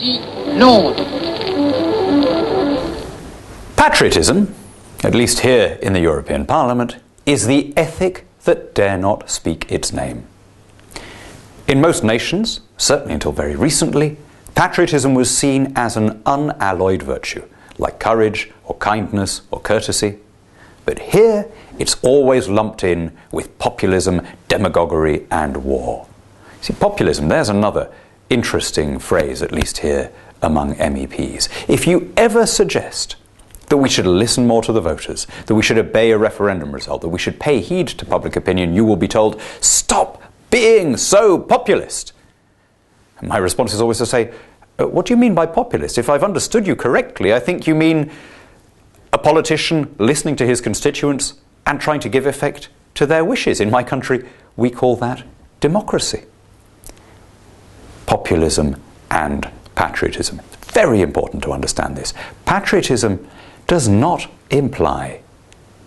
Ici Londres. Patriotism, at least here in the European Parliament, is the ethic that dare not speak its name. In most nations, certainly until very recently, patriotism was seen as an unalloyed virtue, like courage or kindness or courtesy. But here, it's always lumped in with populism, demagoguery, and war. See, populism, there's another interesting phrase, at least here among MEPs. If you ever suggest that we should listen more to the voters, that we should obey a referendum result, that we should pay heed to public opinion, you will be told, stop being so populist. And my response is always to say, what do you mean by populist? If I've understood you correctly, I think you mean a politician listening to his constituents and trying to give effect to their wishes. In my country, we call that democracy. Populism and patriotism. Very important to understand this. Patriotism does not imply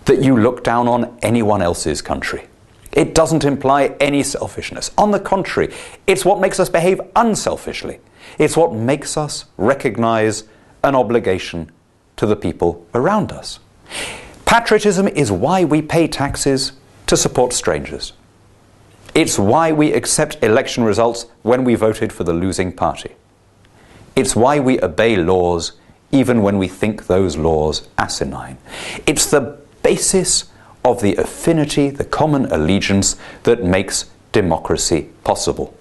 that you look down on anyone else's country. It doesn't imply any selfishness. On the contrary, it's what makes us behave unselfishly. It's what makes us recognize an obligation to the people around us. Patriotism is why we pay taxes to support strangers. It's why we accept election results when we voted for the losing party. It's why we obey laws even when we think those laws asinine. It's the basis of the affinity, the common allegiance that makes democracy possible.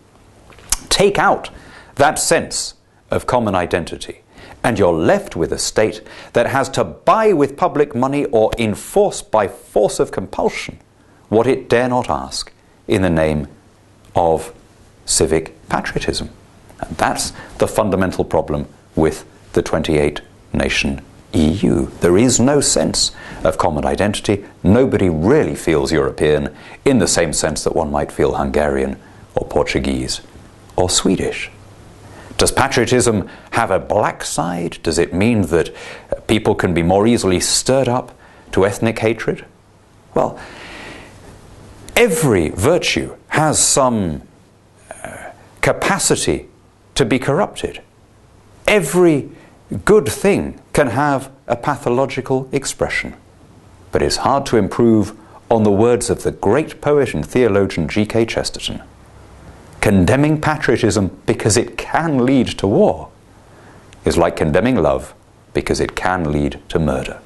Take out that sense of common identity, and you're left with a state that has to buy with public money or enforce by force of compulsion what it dare not ask in the name of civic patriotism. And that's the fundamental problem with the 28-nation EU. There is no sense of common identity. Nobody really feels European in the same sense that one might feel Hungarian or Portuguese or Swedish. Does patriotism have a black side? Does it mean that people can be more easily stirred up to ethnic hatred? Well, every virtue has some capacity to be corrupted. Every good thing can have a pathological expression. But it's hard to improve on the words of the great poet and theologian G.K. Chesterton. Condemning patriotism because it can lead to war is like condemning love because it can lead to murder.